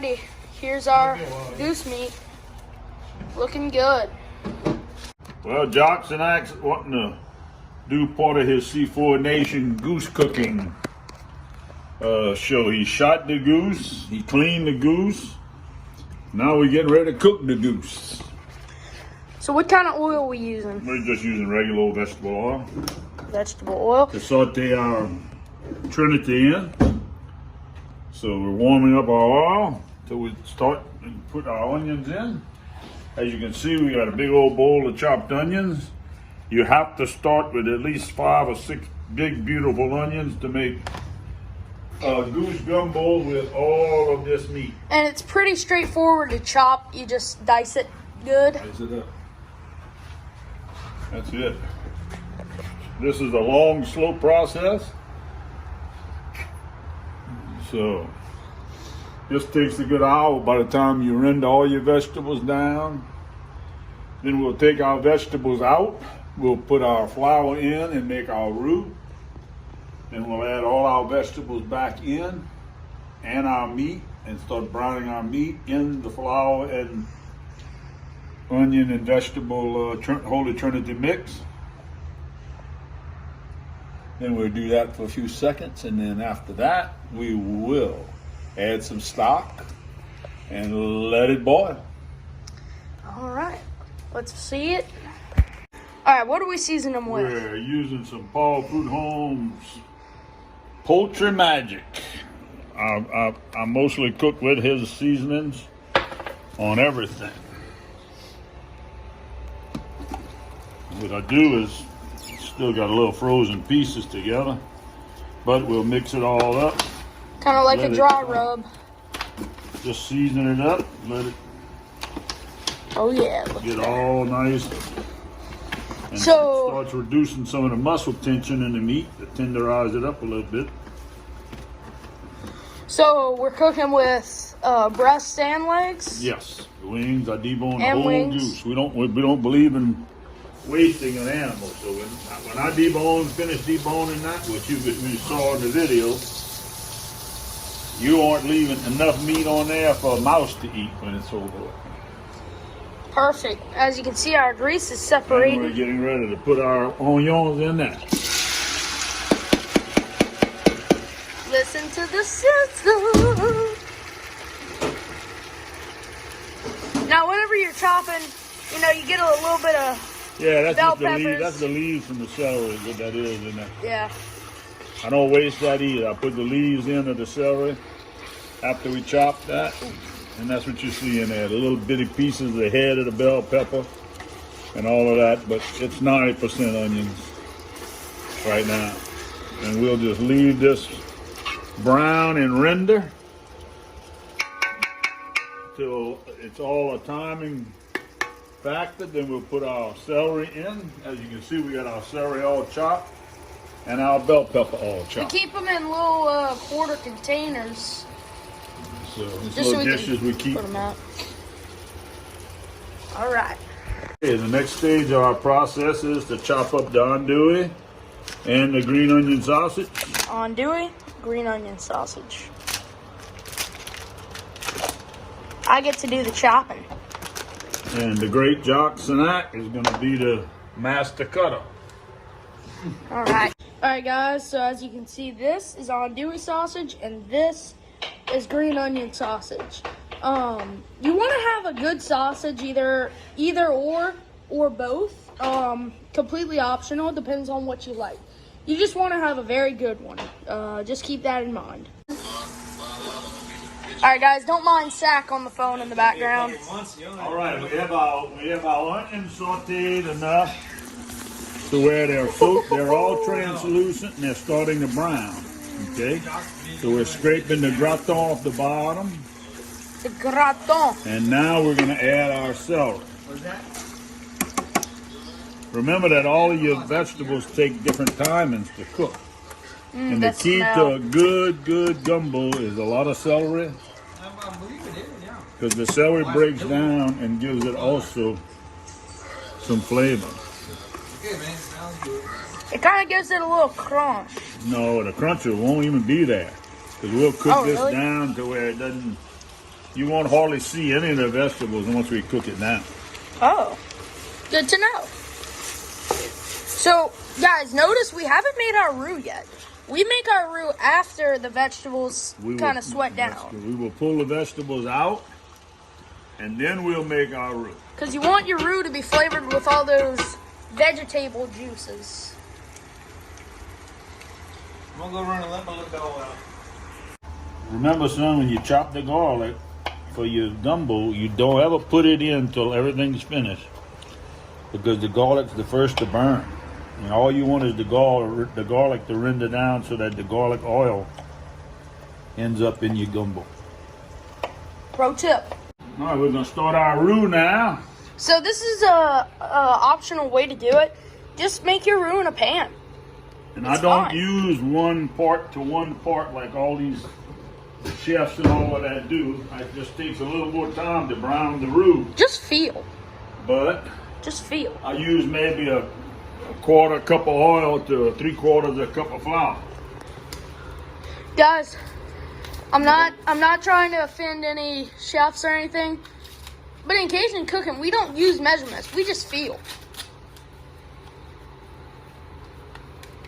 Alrighty, here's our goose meat. Looking good. Well, Jock Cenac's wanting to do part of his C4 Nation goose cooking show. He shot the goose, he cleaned the goose. Now we're getting ready to cook the goose. So what kind of oil are we using? We're just using regular old vegetable oil. Vegetable oil. To saute our Trinity in. So we're warming up our oil till we start and put our onions in. As you can see, we got a big old bowl of chopped onions. You have to start with at least 5 or 6 big, beautiful onions to make a goose gumbo with all of this meat. And it's pretty straightforward to chop. You just dice it good. Dice it up. That's it. This is a long, slow process. So, this takes a good hour by the time you render all your vegetables down. Then we'll take our vegetables out. We'll put our flour in and make our roux. Then we'll add all our vegetables back in and our meat and start browning our meat in the flour and onion and vegetable Holy Trinity mix. Then we'll do that for a few seconds, and then after that, we will add some stock and let it boil. All right, let's see it. All right, what are we seasoning them with? We're using some Paul Prudhomme's Poultry Magic. I mostly cook with his seasonings on everything. What I do is still got a little frozen pieces together, but we'll mix it all up. Kind of like a dry rub. Just season it up, let it get all nice. And so it starts reducing some of the muscle tension in the meat to tenderize it up a little bit. So we're cooking with breast and legs? Yes, wings. I debone the And whole wings. goose. We don't believe in wasting an animal. So when I finish deboning that, which you saw in the video, you aren't leaving enough meat on there for a mouse to eat when it's over. Perfect. As you can see, our grease is And separating. we're getting ready to put our onions in there. Listen to the sizzle. Now, whenever you're chopping, you get a little bit of Yeah, that's bell just the leaves. peppers. That's the leaves from the celery. What that is in there. Yeah. I don't waste that either. I put the leaves in of the celery after we chop that, and that's what you see in there. The little bitty pieces of the head of the bell pepper and all of that, but it's 90% onions right now. And we'll just leave this brown and render till it's all a timing factor. Then we'll put our celery in. As you can see, we got our celery all chopped and our bell pepper all We chopped. keep them in little quarter containers. So these Just so little we dishes can we keep. put them out. All right. Okay, the next stage of our process is to chop up the andouille and the green onion sausage. Andouille, green onion sausage. I get to do the chopping. And the great Jock Cenac is going to be the master cutter. All right. All right, guys. So as you can see, this is andouille sausage, and this is green onion sausage. You want to have a good sausage, either or both. Completely optional. Depends on what you like. You just want to have a very good one. Just keep that in mind. All right, guys. Don't mind Sack on the phone in the background. All right, we have our onions sauteed enough to where they're all translucent and they're starting to brown. Okay, so we're scraping the gratin off the bottom. The gratin. And now we're going to add our celery. Remember that all of your vegetables take different timings to cook. And the key to a good gumbo is a lot of celery. Because the celery breaks down and gives it also some flavor. It kind of gives it a little crunch. No, the cruncher won't even be there. Because we'll cook this really? down to where it doesn't You won't hardly see any of the vegetables once we cook it down. Oh, good to know. So, guys, notice we haven't made our roux yet. We make our roux after the vegetables kind of sweat down. We will pull the vegetables out, and then we'll make our roux. Because you want your roux to be flavored with all those vegetable juices. I'm gonna go run and let my little dog out. Remember, son, when you chop the garlic for your gumbo, you don't ever put it in until everything's finished, because the garlic's the first to burn. And all you want is the garlic to render down so that the garlic oil ends up in your gumbo. Pro tip. All right, we're gonna start our roux now. So this is a optional way to do it. Just make your roux in a pan. And It's I don't fine. use one part to one part like all these chefs and all of that do. It just takes a little more time to brown the roux. Just feel. But Just feel. I use maybe a quarter cup of oil to 3/4 a cup of flour. Guys, I'm not trying to offend any chefs or anything, but in Cajun cooking, we don't use measurements. We just feel.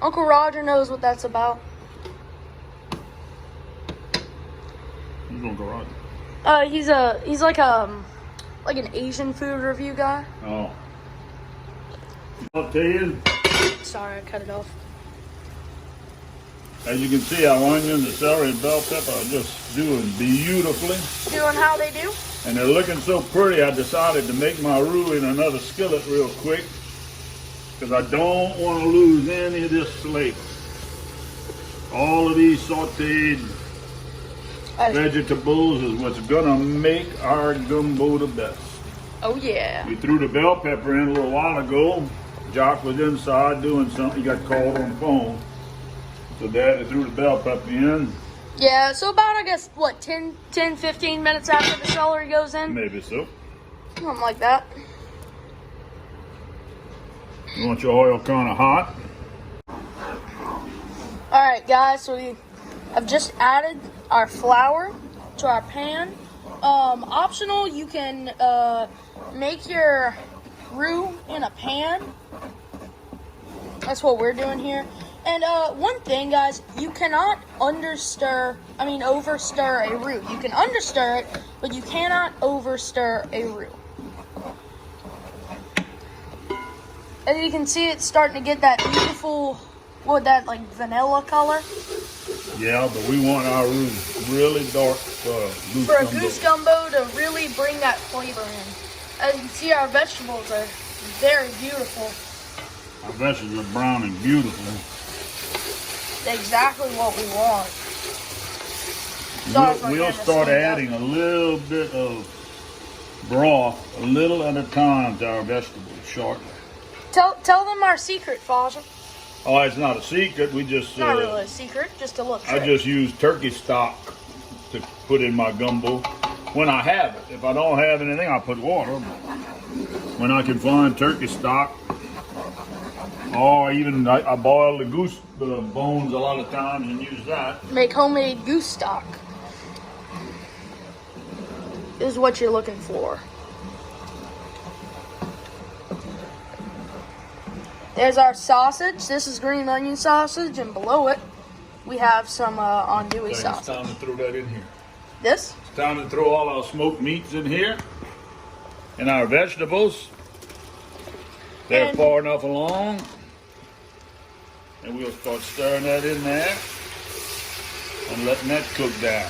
Uncle Roger knows what that's about. Who's Uncle Roger? He's like an Asian food review guy. Oh. Sauteing. Sorry, I cut it off. As you can see, our onion, the celery, and bell pepper are just doing beautifully. Doing how they do. And they're looking so pretty, I decided to make my roux in another skillet real quick, because I don't want to lose any of this flavor. All of these sauteed vegetables is what's gonna make our gumbo the best. Oh yeah. We threw the bell pepper in a little while ago. Jock was inside doing something. He got called on the phone. So Dad threw the bell pepper in. Yeah, so about, I guess, what, 10, 15 minutes after the celery goes in? Maybe so. Something like that. You want your oil kind of hot? Alright guys, so we have just added our flour to our pan. Optional, you can make your roux in a pan. That's what we're doing here. And one thing, guys, you cannot overstir a roux. You can understir it, but you cannot overstir a roux. As you can see, it's starting to get that beautiful, like vanilla color. Yeah, but we want our roux really dark goose For a gumbo. goose gumbo to really bring that flavor in. As you can see, our vegetables are very beautiful. Our vegetables are brown and beautiful. Exactly what we want. Sorry for We'll getting start this adding a little bit of broth, a little at a time, to our vegetables shortly. Tell them our secret, Faja. Oh, it's not a secret. We just Not really a secret, just a little I trick. just use turkey stock to put in my gumbo when I have it. If I don't have anything, I put water. When I can find turkey stock, or even I boil the goose bones a lot of times and use that. Make homemade goose stock is what you're looking for. There's our sausage. This is green onion sausage, and below it we have some andouille It's sausage. time to throw that in here. This? It's time to throw all our smoked meats in here and our vegetables. They're And- far enough along. And we'll start stirring that in there and letting that cook down.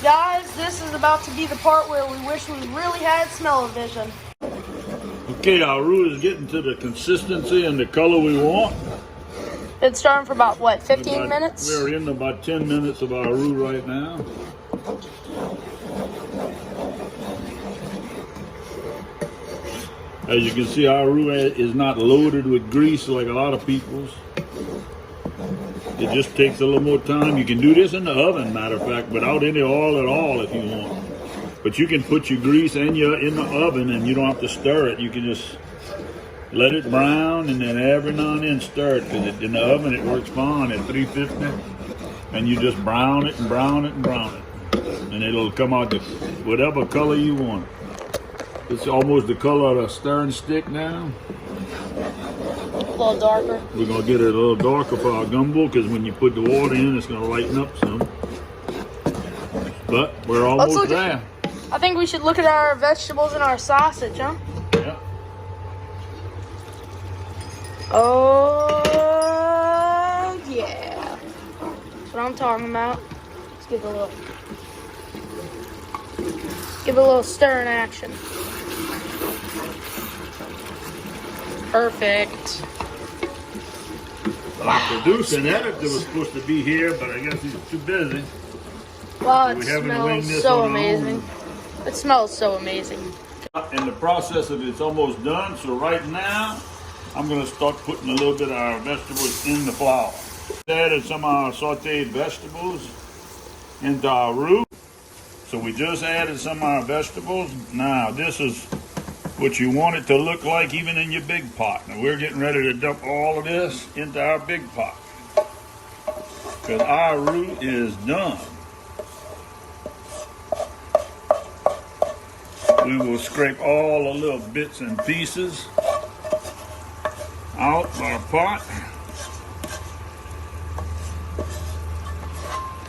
Guys, this is about to be the part where we wish we really had smell-o-vision. Okay, our roux is getting to the consistency and the color we want. It's starting for about, what, 15 About- minutes? We're in about 10 minutes of our roux right now. As you can see, our roux is not loaded with grease like a lot of people's. It just takes a little more time. You can do this in the oven, matter of fact, without any oil at all if you want. But you can put your grease in the oven and you don't have to stir it. You can just let it brown and then every now and then stir it, because in the oven it works fine at 350. And you just brown it and brown it and brown it. and it'll come out to whatever color you want. It's almost the color of the stern stick now. A little darker. We're gonna get it a little darker for our gumbo because when you put the water in, it's gonna lighten up some. But we're almost there. I think we should look at our vegetables and our sausage, huh? Yeah. Oh, yeah. That's what I'm talking about. Let's give it a little stir in action. Perfect. Our producer and editor was supposed to be here, but I guess he's too busy. Wow, it We haven't smells winged this so on our amazing. It smells so amazing. And the process of it's almost done, so right now, I'm gonna start putting a little bit of our vegetables in the flour. Added some of our sauteed vegetables into our roux. So we just added some of our vegetables. Now, this is what you want it to look like even in your big pot. Now, we're getting ready to dump all of this into our big pot. Because our roux is done. We will scrape all the little bits and pieces out of our pot.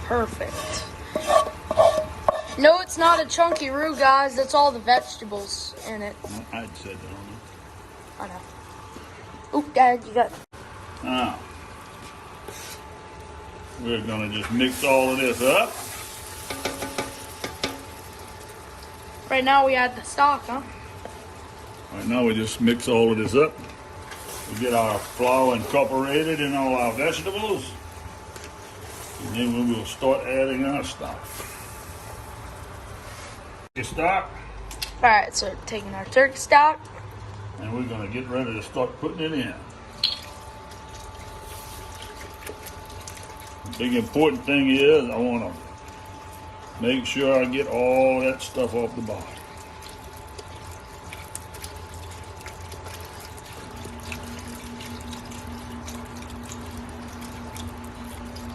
Perfect. No, it's not a chunky roux, guys. That's all the vegetables in it. I'd said that on it. I know. Oop, Dad, you got... Now, we're gonna just mix all of this up. Right now we add the stock, huh? Right now we just mix all of this up. We get our flour incorporated in all our vegetables. And then we will start adding our stock. Your stock. Alright, so taking our turkey stock. And we're gonna get ready to start putting it in. The big important thing is I wanna make sure I get all that stuff off the bottom.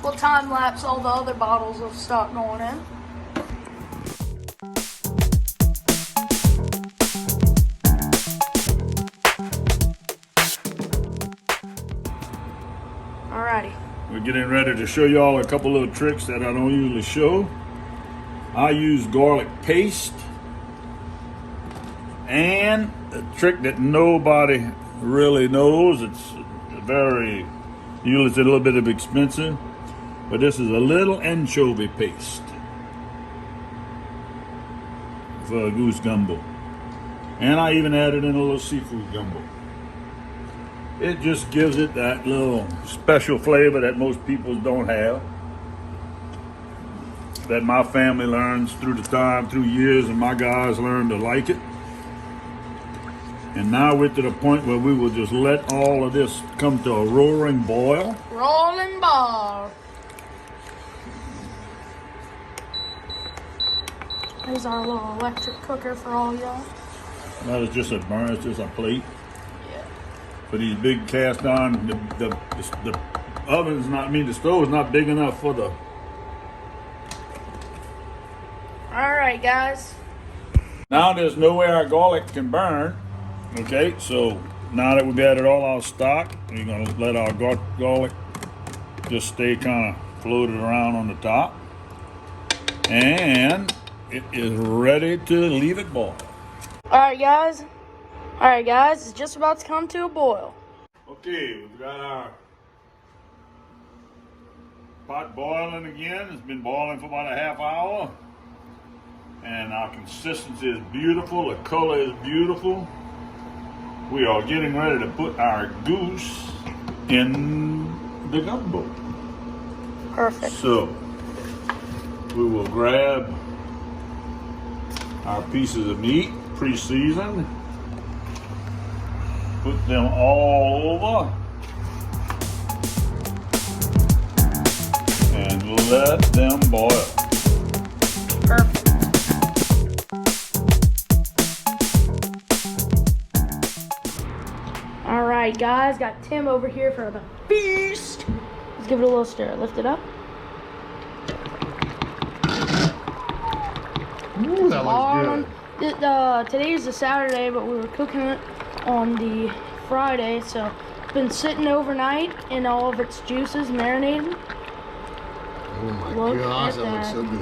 We'll time lapse all the other bottles of stock going in. Alrighty. We're getting ready to show y'all a couple little tricks that I don't usually show. I use garlic paste, and a trick that nobody really knows. It's usually it's a little bit of expensive, but this is a little anchovy paste for a goose gumbo. And I even added in a little seafood gumbo. It just gives it that little special flavor that most people don't have. That my family learns through years, and my guys learned to like it. And now we're to the point where we will just let all of this come to a roaring boil. Rolling ball. There's our little electric cooker for all y'all. That is just a burn, it's just a plate. Yeah. For these big cast iron, the oven's not, the stove's not big enough for the. Alright, guys. Now there's no way our garlic can burn. Okay, so now that we've added all our stock, we're gonna let our garlic just stay kind of floated around on the top. And it is ready to leave it boil. Alright, guys, it's just about to come to a boil. Okay, we've got our pot boiling again. It's been boiling for about a half hour. And our consistency is beautiful, the color is beautiful. We are getting ready to put our goose in the gumbo. Perfect. So, we will grab our pieces of meat, pre-seasoned, put them all over, and let them boil. Perfect. Alright, guys, got Tim over here for the feast. Let's give it a little stir. Lift it up. Ooh, that looks good. Today's a Saturday, but we were cooking it on the Friday, so it's been sitting overnight in all of its juices, marinating. Oh my Look gosh, at that looks that. so good.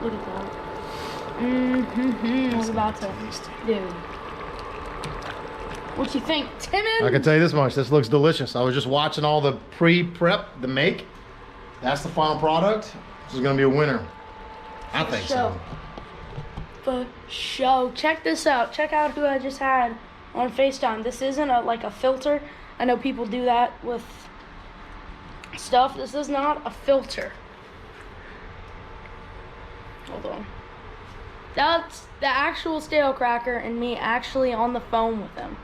Look at that. I was about to, dude. What you think, Timon? I can tell you this much, this looks delicious. I was just watching all the pre-prep, the make. That's the final product. This is gonna be a winner. I think so. For show. Check this out. Check out who I just had on FaceTime. This isn't like a filter. I know people do that with stuff. This is not a filter. Hold on. That's the actual stale cracker and me actually on the phone with him.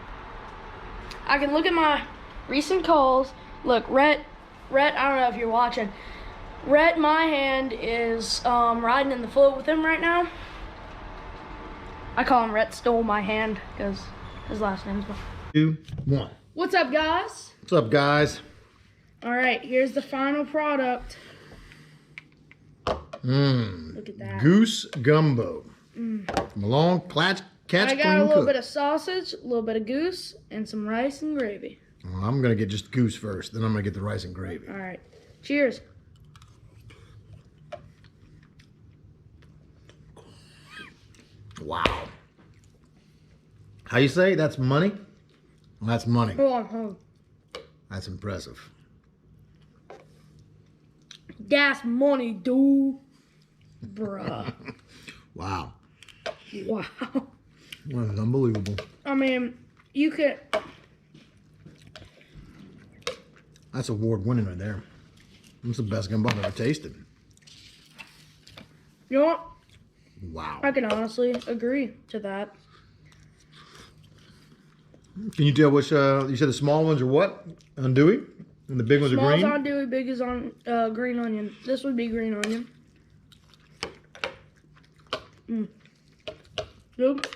I can look at my recent calls. Look, Rhett, I don't know if you're watching. Rhett, my hand is riding in the float with him right now. I call him Rhett Stole My Hand because his last name's 2, 1. What's up, guys? What's up, guys? All right, here's the final product. Look at that. Goose gumbo. From a long catch I got clean a little cook. bit of sausage, a little bit of goose, and some rice and gravy. Well, I'm gonna get just goose first, then I'm gonna get the rice and gravy. All right, cheers. Wow. How you say? That's money? Well, that's money. Hold on. That's impressive. That's money, dude. Bruh. Wow. Wow. Well, it's unbelievable. I mean, you could. That's award winning right there. That's the best gumbo I've ever tasted. You know what? Wow. I can honestly agree to that. Can you tell which, you said the small ones are what? Andouille? And the big ones are Small's green? on dewey, big is on green onion. This would be green onion. Nope.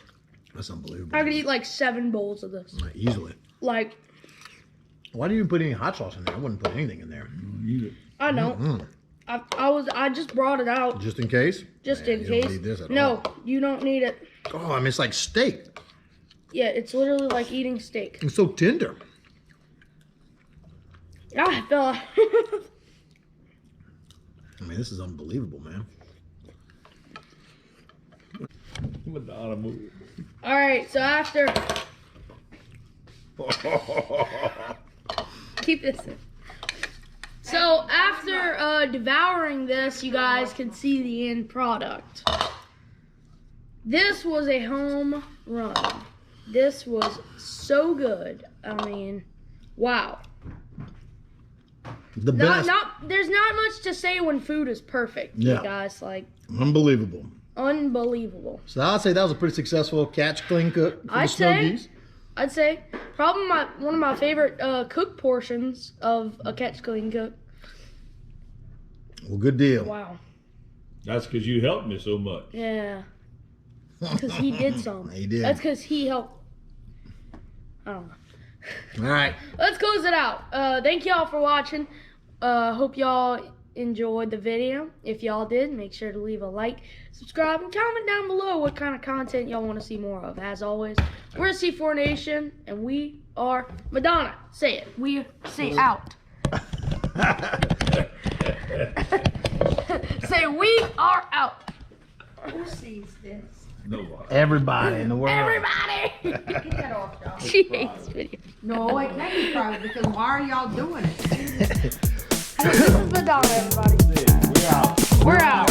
That's unbelievable. I could eat like 7 bowls of this. Easily. Like, Why do you even put any hot sauce in there? I wouldn't put anything in there. I don't. I just brought it out Just in case? just Man, in you don't case. need this at No, all. you don't need it. Oh, I mean, it's like steak. Yeah, it's literally like eating steak. It's so tender. Ah, fella. I mean, this is unbelievable, man. Madonna move. All right, so after keep this in. So after devouring this, you guys can see the end product. This was a home run. This was so good. I mean, wow. The best. There's not much to say when food is perfect, Yeah. you guys. Like, Unbelievable. unbelievable. So I'd say that was a pretty successful catch clean cook for the snow geese. I'd say probably one of my favorite cook portions of a catch clean cook. Well, good deal. Wow. That's because you helped me so much. Yeah. Because he did some. He did. That's because he helped. I don't know. All right. Let's close it out. Thank y'all for watching. Hope y'all enjoyed the video. If y'all did, make sure to leave a like, subscribe, and comment down below what kind of content y'all want to see more of. As always, we're C4 Nation, and we are Madonna. Say it. We say out. Say we are out. Who sees this? Nobody. Everybody in the world. Everybody. Get that off, y'all. She hates video. No, it can't be private because why are y'all doing it? This is Madonna, everybody. We're out. We're out.